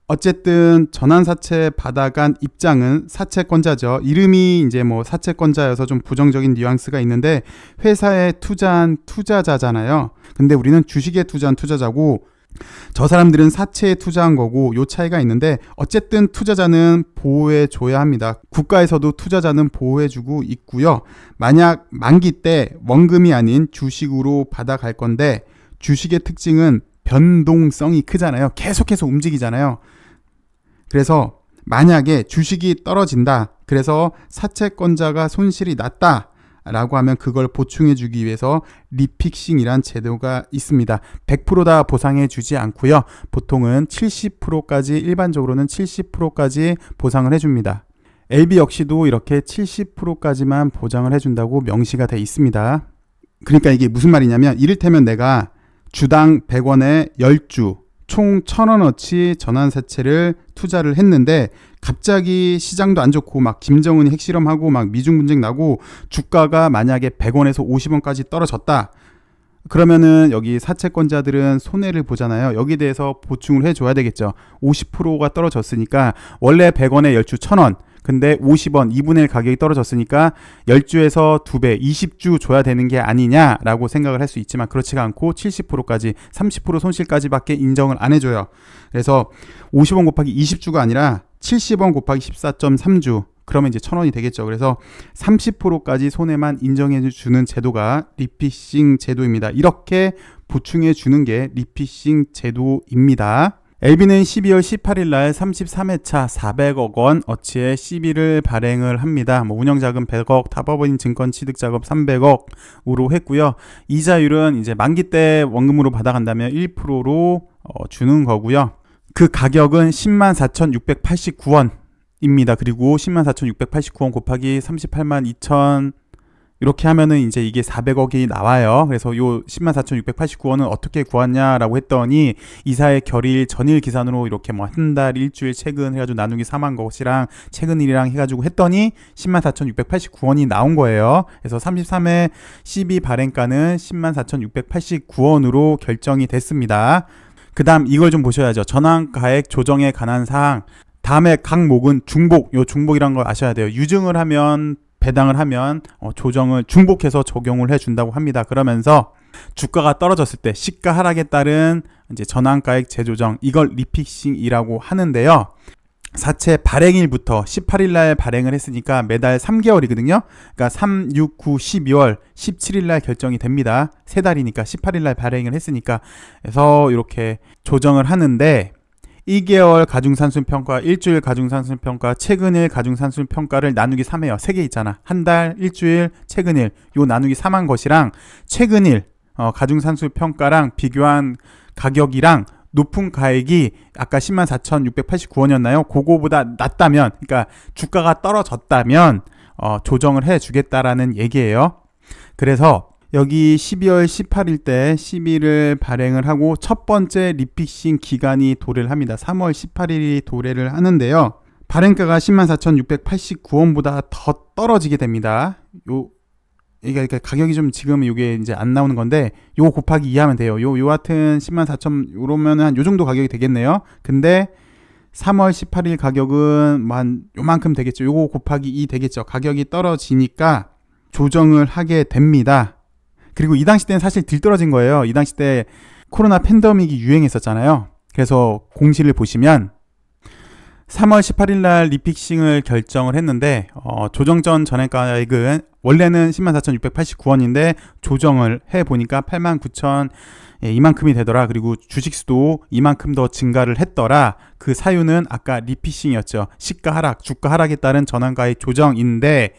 어쨌든 전환사채 받아간 입장은 사채권자죠. 이름이 이제 뭐 사채권자여서 좀 부정적인 뉘앙스가 있는데 회사에 투자한 투자자잖아요. 근데 우리는 주식에 투자한 투자자고 저 사람들은 사채에 투자한 거고 요 차이가 있는데 어쨌든 투자자는 보호해 줘야 합니다. 국가에서도 투자자는 보호해 주고 있고요. 만약 만기 때 원금이 아닌 주식으로 받아갈 건데 주식의 특징은 변동성이 크잖아요. 계속해서 움직이잖아요. 그래서 만약에 주식이 떨어진다. 그래서 사채권자가 손실이 났다. 라고 하면 그걸 보충해 주기 위해서 리픽싱이란 제도가 있습니다. 100% 다 보상해 주지 않고요. 보통은 70%까지 일반적으로는 70%까지 보상을 해줍니다. LB 역시도 이렇게 70%까지만 보장을 해준다고 명시가 돼 있습니다. 그러니까 이게 무슨 말이냐면 이를테면 내가 주당 100원에 10주 총 1,000원어치 전환사채를 투자를 했는데 갑자기 시장도 안 좋고 막 김정은이 핵실험하고 막 미중 분쟁 나고 주가가 만약에 100원에서 50원까지 떨어졌다. 그러면은 여기 사채권자들은 손해를 보잖아요. 여기에 대해서 보충을 해줘야 되겠죠. 50%가 떨어졌으니까 원래 100원에 10주 1,000원 근데 50원 2분의 1 가격이 떨어졌으니까 10주에서 2배 20주 줘야 되는 게 아니냐라고 생각을 할 수 있지만 그렇지가 않고 70%까지 30% 손실까지밖에 인정을 안 해줘요. 그래서 50원 곱하기 20주가 아니라 70원 곱하기 14.3주 그러면 이제 1,000원이 되겠죠. 그래서 30%까지 손해만 인정해 주는 제도가 리피싱 제도입니다. 이렇게 보충해 주는 게 리피싱 제도입니다. LB는 12월 18일 날 33회차 400억 원 어치의 시비를 발행을 합니다. 운영자금 100억, 타법인 증권 취득자금 300억으로 했고요. 이자율은 이제 만기 때 원금으로 받아간다면 1%로 주는 거고요. 그 가격은 104,689원입니다. 그리고 104,689원 곱하기 382,000 이렇게 하면은 이제 이게 400억이 나와요. 그래서 요 104,689원은 어떻게 구하냐라고 했더니 이사의 결일 전일 기산으로 이렇게 뭐 한 달, 일주일, 최근 해가지고 나누기 4만 것이랑 최근일이랑 해가지고 했더니 104,689원이 나온 거예요. 그래서 33회 12 발행가는 104,689원으로 결정이 됐습니다. 그 다음 이걸 좀 보셔야죠. 전환가액 조정에 관한 사항. 다음에 각목은 중복, 요 중복이란 걸 아셔야 돼요. 유증을 하면 배당을 하면 조정을 중복해서 적용을 해준다고 합니다. 그러면서 주가가 떨어졌을 때 시가 하락에 따른 이제 전환가액 재조정 이걸 리픽싱이라고 하는데요. 사채 발행일부터 18일 날 발행을 했으니까 매달 3개월이거든요. 그러니까 3, 6, 9, 12월 17일 날 결정이 됩니다. 3달이니까 18일 날 발행을 했으니까 그래서 이렇게 조정을 하는데 2개월 가중산수평가, 일주일 가중산수평가, 최근일 가중산수평가를 나누기 3해요. 3개 있잖아. 한 달, 일주일, 최근일 요 나누기 3한 것이랑 최근일 가중산수평가랑 비교한 가격이랑 높은 가액이 아까 104,689원이었나요? 그거보다 낮다면 그러니까 주가가 떨어졌다면 조정을 해주겠다라는 얘기예요. 그래서 여기 12월 18일 때 시비를 발행을 하고 첫 번째 리픽싱 기간이 도래를 합니다. 3월 18일이 도래를 하는데요. 발행가가 104,689원보다 더 떨어지게 됩니다. 이게 가격이 좀 지금 이게 이제 안 나오는 건데 요거 곱하기 2 하면 돼요. 요 하여튼 104,000 요러면은 한 요 정도 가격이 되겠네요. 근데 3월 18일 가격은 한 요만큼 되겠죠. 요거 곱하기 2 되겠죠. 가격이 떨어지니까 조정을 하게 됩니다. 그리고 이 당시 때는 사실 덜 떨어진 거예요. 이 당시 때 코로나 팬데믹이 유행했었잖아요. 그래서 공시를 보시면 3월 18일 날 리픽싱을 결정을 했는데 조정 전 전액가액은 원래는 104,689원인데 조정을 해보니까 89,000 이만큼이 되더라. 그리고 주식수도 이만큼 더 증가를 했더라. 그 사유는 아까 리픽싱이었죠. 시가 하락, 주가 하락에 따른 전환가액 조정인데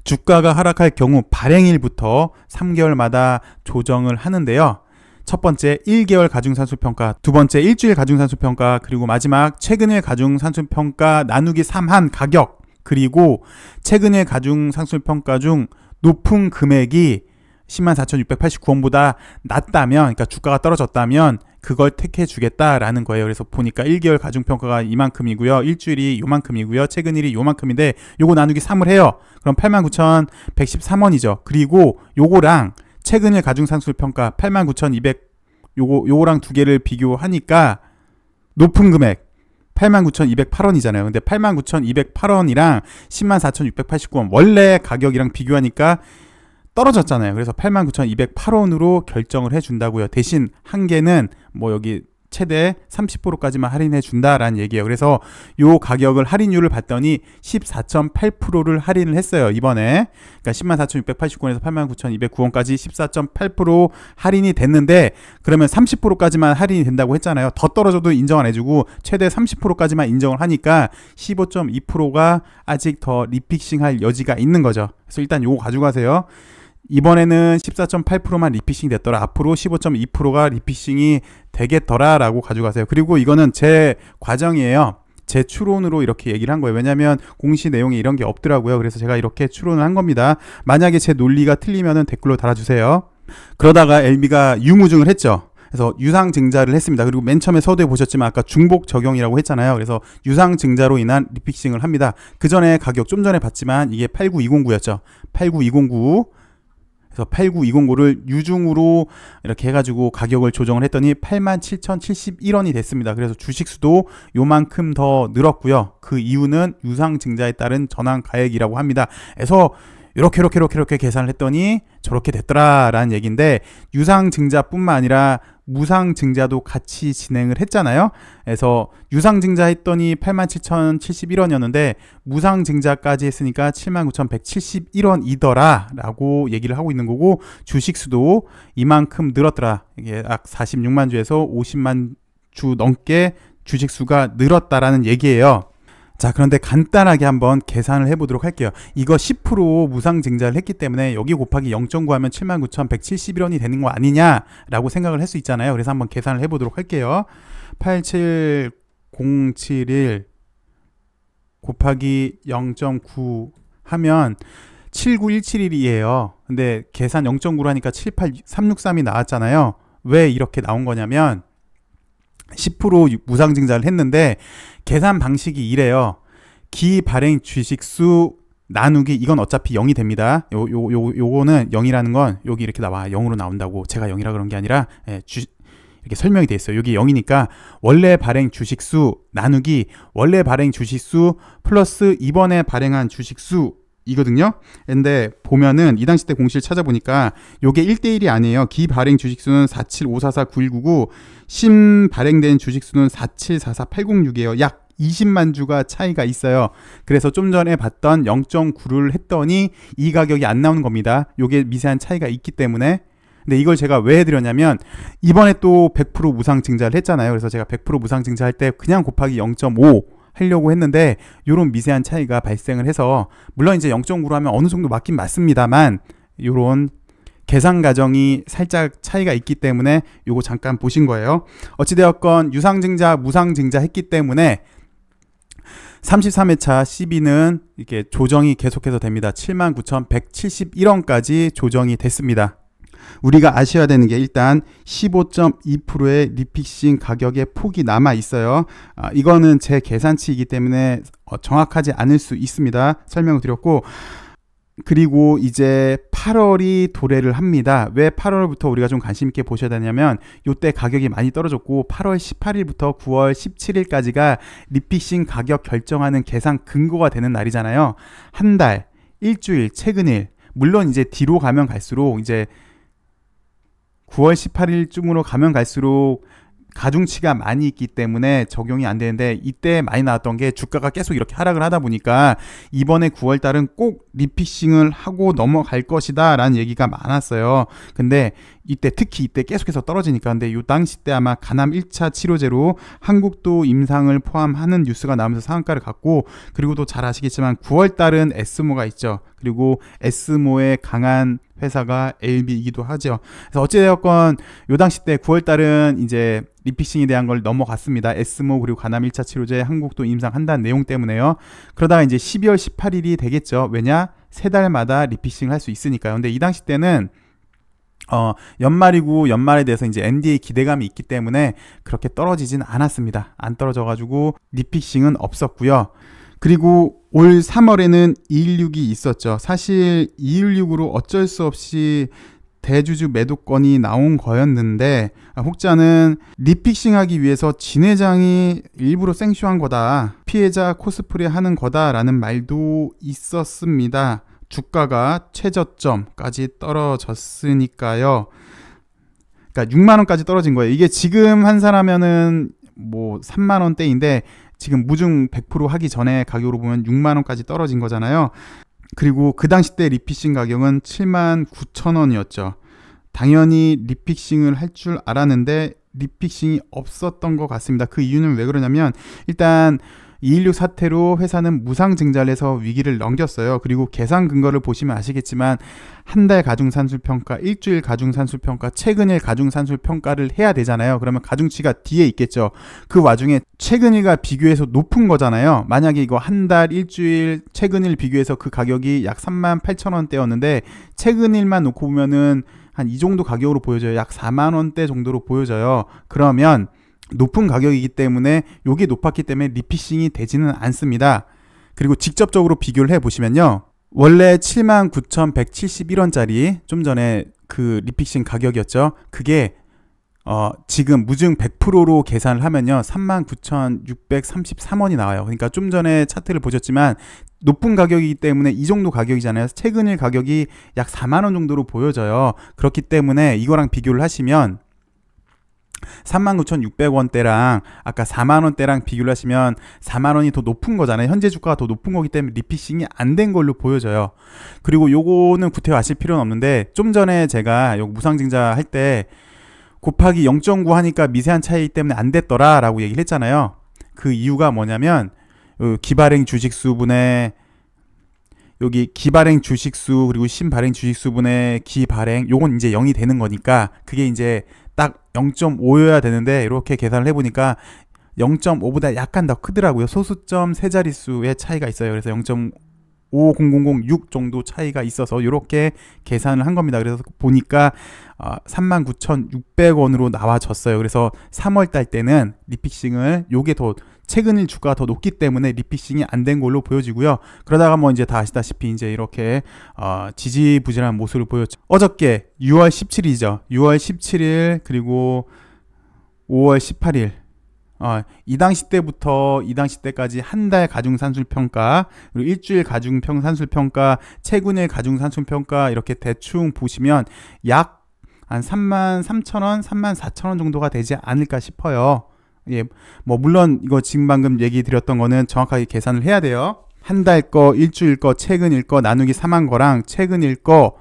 주가가 하락할 경우 발행일부터 3개월마다 조정을 하는데요. 첫 번째 1개월 가중산수평가, 두 번째 일주일 가중산수평가, 그리고 마지막 최근일 가중산수평가 나누기 3한 가격, 그리고 최근일 가중산수평가 중 높은 금액이 104,689원보다 낮다면, 그러니까 주가가 떨어졌다면 그걸 택해 주겠다라는 거예요. 그래서 보니까 1개월 가중평가가 이만큼이고요. 일주일이 요만큼이고요. 최근일이 요만큼인데 요거 나누기 3을 해요. 그럼 89,113원이죠. 그리고 요거랑 최근일 가중산수평가 89,200 요거랑 두 개를 비교하니까 높은 금액 89,208원이잖아요. 근데 89,208원이랑 104,689원 원래 가격이랑 비교하니까 떨어졌잖아요. 그래서 89,208원으로 결정을 해준다고요. 대신 한계는 뭐 여기 최대 30%까지만 할인해 준다라는 얘기예요. 그래서 요 가격을 할인율을 봤더니 14.8%를 할인을 했어요. 이번에. 그러니까 104,689원에서 89,209원까지 14.8% 할인이 됐는데, 그러면 30%까지만 할인이 된다고 했잖아요. 더 떨어져도 인정 안 해주고 최대 30%까지만 인정을 하니까 15.2%가 아직 더 리픽싱 할 여지가 있는 거죠. 그래서 일단 요거 가져가세요. 이번에는 14.8%만 리피싱 됐더라. 앞으로 15.2%가 리피싱이 되겠더라 라고 가져가세요. 그리고 이거는 제 과정이에요. 제 추론으로 이렇게 얘기를 한 거예요. 왜냐면 공시 내용에 이런 게 없더라고요. 그래서 제가 이렇게 추론을 한 겁니다. 만약에 제 논리가 틀리면 댓글로 달아주세요. 그러다가 LB가 유무증을 했죠. 그래서 유상증자를 했습니다. 그리고 맨 처음에 서두에 보셨지만 아까 중복 적용이라고 했잖아요. 그래서 유상증자로 인한 리픽싱을 합니다. 그 전에 가격 좀 전에 봤지만 이게 89209였죠. 89209. 그래서 89209를 유중으로 이렇게 해가지고 가격을 조정을 했더니 87,071원이 됐습니다. 그래서 주식수도 요만큼 더 늘었고요. 그 이유는 유상증자에 따른 전환가액이라고 합니다. 그래서 이렇게 계산을 했더니 저렇게 됐더라라는 얘기인데, 유상증자뿐만 아니라 무상증자도 같이 진행을 했잖아요. 그래서 유상증자 했더니 87,071원이었는데 무상증자까지 했으니까 79,171원이더라 라고 얘기를 하고 있는 거고, 주식수도 이만큼 늘었더라. 이게 약 46만 주에서 50만 주 넘게 주식수가 늘었다라는 얘기예요. 자, 그런데 간단하게 한번 계산을 해보도록 할게요. 이거 10% 무상증자를 했기 때문에 여기 곱하기 0.9 하면 79,171원이 되는 거 아니냐 라고 생각을 할 수 있잖아요. 그래서 한번 계산을 해보도록 할게요. 87071 곱하기 0.9 하면 79171이에요. 근데 계산 0.9로 하니까 78363이 나왔잖아요. 왜 이렇게 나온 거냐면 10% 무상증자를 했는데 계산 방식이 이래요. 기발행 주식수 나누기, 이건 어차피 0이 됩니다. 요거는 0이라는 건 여기 이렇게 나와. 0으로 나온다고. 제가 0이라 그런 게 아니라 이렇게 설명이 돼 있어요. 여기 0이니까 원래 발행 주식수 나누기 원래 발행 주식수 플러스 이번에 발행한 주식수 이거든요. 근데 보면은 이 당시 때 공시를 찾아보니까 요게 1대1이 아니에요. 기발행 주식수는 475449199, 신발행된 주식수는 4744806이에요. 약 20만 주가 차이가 있어요. 그래서 좀 전에 봤던 0.9를 했더니 이 가격이 안 나오는 겁니다. 요게 미세한 차이가 있기 때문에. 근데 이걸 제가 왜 해드렸냐면 이번에 또 100% 무상증자를 했잖아요. 그래서 제가 100% 무상증자할 때 그냥 곱하기 0.5 하려고 했는데 요런 미세한 차이가 발생을 해서, 물론 이제 0.9로 하면 어느 정도 맞긴 맞습니다만 요런 계산 과정이 살짝 차이가 있기 때문에 요거 잠깐 보신 거예요. 어찌되었건 유상증자 무상증자 했기 때문에 33회차 CB는 이렇게 조정이 계속해서 됩니다. 79,171원까지 조정이 됐습니다. 우리가 아셔야 되는 게 일단 15.2%의 리픽싱 가격의 폭이 남아 있어요. 이거는 제 계산치이기 때문에 정확하지 않을 수 있습니다. 설명을 드렸고, 그리고 이제 8월이 도래를 합니다. 왜 8월부터 우리가 좀 관심 있게 보셔야 되냐면 요때 가격이 많이 떨어졌고 8월 18일부터 9월 17일까지가 리픽싱 가격 결정하는 계산 근거가 되는 날이잖아요. 한 달, 일주일, 최근일. 물론 이제 뒤로 가면 갈수록 이제 9월 18일쯤으로 가면 갈수록 가중치가 많이 있기 때문에 적용이 안 되는데, 이때 많이 나왔던 게 주가가 계속 이렇게 하락을 하다 보니까 이번에 9월달은 꼭 리피싱을 하고 넘어갈 것이다 라는 얘기가 많았어요. 근데 특히 이때 계속해서 떨어지니까. 근데 이 당시 때 아마 간암 1차 치료제로 한국도 임상을 포함하는 뉴스가 나오면서 상한가를 갔고, 그리고 또 잘 아시겠지만 9월달은 에스모가 있죠. 그리고 에스모의 강한 회사가 LB이기도 하죠. 그래서 어찌되었건 요 당시 때 9월달은 이제 리피싱에 대한 걸 넘어갔습니다. 에스모 그리고 간암 1차 치료제 한국도 임상한다는 내용 때문에요. 그러다가 이제 12월 18일이 되겠죠. 왜냐? 3달마다 리피싱을 할 수 있으니까요. 근데 이 당시 때는 연말이고 연말에 대해서 이제 NDA 기대감이 있기 때문에 그렇게 떨어지진 않았습니다. 안 떨어져가지고 리피싱은 없었고요. 그리고 올 3월에는 216이 있었죠. 사실 216으로 어쩔 수 없이 대주주 매도권이 나온 거였는데 혹자는 리픽싱하기 위해서 진 회장이 일부러 생쇼한 거다, 피해자 코스프레 하는 거다라는 말도 있었습니다. 주가가 최저점까지 떨어졌으니까요. 그러니까 6만원까지 떨어진 거예요. 이게 지금 환산하면은 뭐 3만원대인데 지금 무중 100% 하기 전에 가격으로 보면 6만원까지 떨어진 거잖아요. 그리고 그 당시 때 리픽싱 가격은 79,000원이었죠. 당연히 리픽싱을 할 줄 알았는데 리픽싱이 없었던 것 같습니다. 그 이유는 왜 그러냐면 일단 2.16 사태로 회사는 무상증자를 해서 위기를 넘겼어요. 그리고 계산 근거를 보시면 아시겠지만 한 달 가중산술평가, 일주일 가중산술평가, 최근일 가중산술평가를 해야 되잖아요. 그러면 가중치가 뒤에 있겠죠. 그 와중에 최근일과 비교해서 높은 거잖아요. 만약에 이거 한 달, 일주일, 최근일 비교해서 그 가격이 약 38,000원대였는데 최근일만 놓고 보면은 한 이 정도 가격으로 보여져요. 약 4만원대 정도로 보여져요. 그러면 높은 가격이기 때문에 요게 높았기 때문에 리픽싱이 되지는 않습니다. 그리고 직접적으로 비교를 해보시면요, 원래 79,171원짜리 좀 전에 그 리픽싱 가격이었죠. 그게 지금 무증 100%로 계산을 하면요 39,633원이 나와요. 그러니까 좀 전에 차트를 보셨지만 높은 가격이기 때문에 이 정도 가격이잖아요. 최근일 가격이 약 4만원 정도로 보여져요. 그렇기 때문에 이거랑 비교를 하시면 39,600원대랑 아까 4만원대랑 비교를 하시면 4만원이 더 높은 거잖아요. 현재 주가가 더 높은 거기 때문에 리픽싱이 안 된 걸로 보여져요. 그리고 요거는 구태여 아실 필요는 없는데 좀 전에 제가 요 무상증자 할 때 곱하기 0.9 하니까 미세한 차이 때문에 안 됐더라 라고 얘기를 했잖아요. 그 이유가 뭐냐면 기발행 주식수분의 여기 기발행 주식수 그리고 신발행 주식수분의 기발행 요건 이제 0이 되는 거니까 그게 이제 딱 0.5여야 되는데 이렇게 계산을 해보니까 0.5보다 약간 더 크더라고요. 소수점 세 자릿수의 차이가 있어요. 그래서 0.50006 정도 차이가 있어서 이렇게 계산을 한 겁니다. 그래서 보니까 39,600원으로 나와졌어요. 그래서 3월달 때는 리픽싱을 요게 더 최근일 주가가 더 높기 때문에 리픽싱이 안 된 걸로 보여지고요. 그러다가 뭐 이제 다 아시다시피 이제 이렇게 지지부진한 모습을 보였죠. 어저께 6월 17일이죠. 6월 17일 그리고 5월 18일 이 당시 때부터 이 당시 때까지 한 달 가중산술평가 그리고 일주일 가중산술평가, 최근일 가중산술평가 이렇게 대충 보시면 약 한 33,000원, 34,000원 정도가 되지 않을까 싶어요. 예, 뭐 물론 이거 지금 방금 얘기 드렸던 거는 정확하게 계산을 해야 돼요. 한 달 거, 일주일 거, 최근일 거 나누기 3한 거랑 최근일 거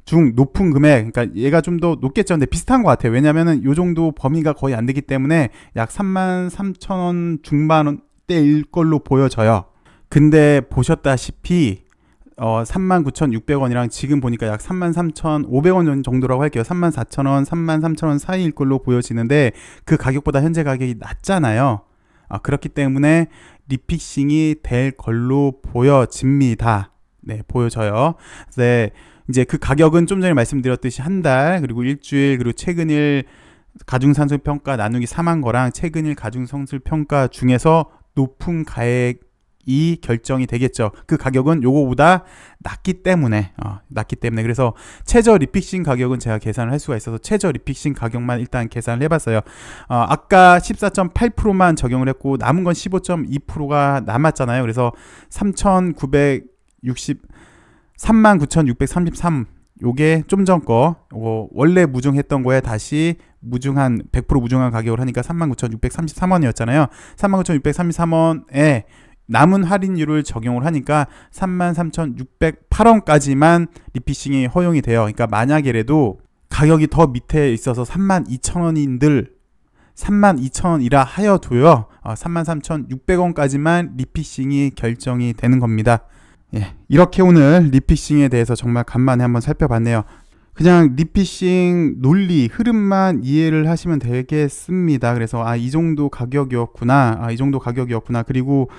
중 높은 금액, 그러니까 얘가 좀 더 높겠죠. 근데 비슷한 것 같아요. 왜냐면은 요 정도 범위가 거의 안 되기 때문에 약 33,000원 중반대일 걸로 보여져요. 근데 보셨다시피 39,600원이랑 지금 보니까 약 33,500원 정도라고 할게요. 34,000원, 33,000원 사이일 걸로 보여지는데 그 가격보다 현재 가격이 낮잖아요. 그렇기 때문에 리픽싱이 될 걸로 보여집니다. 네, 보여져요. 네, 이제 그 가격은 좀 전에 말씀드렸듯이 한 달, 그리고 일주일, 그리고 최근일 가중산술평가 나누기 3한 거랑 최근일 가중산술평가 중에서 높은 가액이 결정이 되겠죠. 그 가격은 요거보다 낮기 때문에 그래서 최저 리픽싱 가격은 제가 계산을 할 수가 있어서 최저 리픽싱 가격만 일단 계산을 해봤어요. 아까 14.8%만 적용을 했고 남은 건 15.2%가 남았잖아요. 그래서 39,633 요게 좀 전 거 원래 무중했던 거에 다시 무중한 100% 무중한 가격을 하니까 39,633원이었잖아요. 39,633원에 남은 할인율을 적용을 하니까 33,608원까지만 리픽싱이 허용이 돼요. 그러니까 만약에라도 가격이 더 밑에 있어서 32,000원인들 32,000원이라 하여도요 33,600원까지만 리픽싱이 결정이 되는 겁니다. 예, 이렇게 오늘 리픽싱에 대해서 정말 간만에 한번 살펴봤네요. 그냥 리픽싱 논리 흐름만 이해를 하시면 되겠습니다. 그래서 이 정도 가격이었구나, 이 정도 가격이었구나. 그리고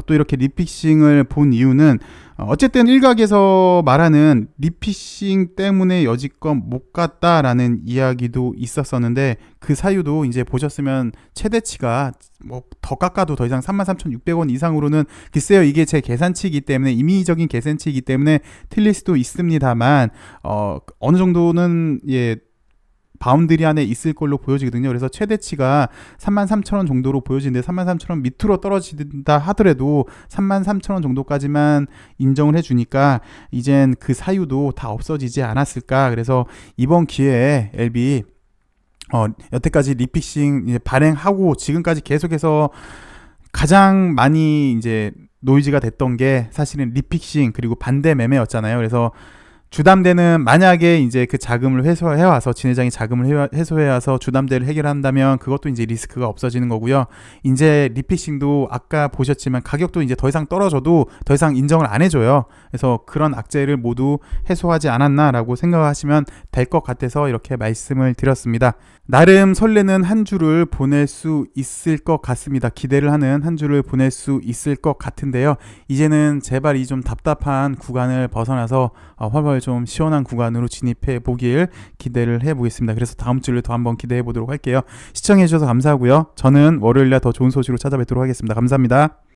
또 이렇게 리픽싱을 본 이유는 어쨌든 일각에서 말하는 리픽싱 때문에 여지껏 못 갔다라는 이야기도 있었었는데 그 사유도 이제 보셨으면 최대치가 뭐 더 깎아도 더 이상 33,600원 이상으로는 글쎄요, 이게 제 계산치이기 때문에 임의적인 계산치이기 때문에 틀릴 수도 있습니다만 어느 정도는 예 바운드리 안에 있을 걸로 보여지거든요. 그래서 최대치가 33,000원 정도로 보여지는데 33,000원 밑으로 떨어진다 하더라도 33,000원 정도까지만 인정을 해주니까 이젠 그 사유도 다 없어지지 않았을까. 그래서 이번 기회에 LB 여태까지 리픽싱 이제 발행하고 지금까지 계속해서 가장 많이 이제 노이즈가 됐던 게 사실은 리픽싱 그리고 반대 매매였잖아요. 그래서 주담대는 만약에 이제 그 자금을 회수해와서 진회장이 자금을 회수해와서 주담대를 해결한다면 그것도 이제 리스크가 없어지는 거고요. 이제 리픽싱도 아까 보셨지만 가격도 이제 더 이상 떨어져도 더 이상 인정을 안 해줘요. 그래서 그런 악재를 모두 해소하지 않았나라고 생각하시면 될 것 같아서 이렇게 말씀을 드렸습니다. 나름 설레는 한 주를 보낼 수 있을 것 같습니다. 기대를 하는 한 주를 보낼 수 있을 것 같은데요. 이제는 제발 이 좀 답답한 구간을 벗어나서 훨훨 좀 시원한 구간으로 진입해 보길 기대를 해보겠습니다. 그래서 다음 주를 더 한번 기대해 보도록 할게요. 시청해 주셔서 감사하고요. 저는 월요일날 더 좋은 소식으로 찾아뵙도록 하겠습니다. 감사합니다.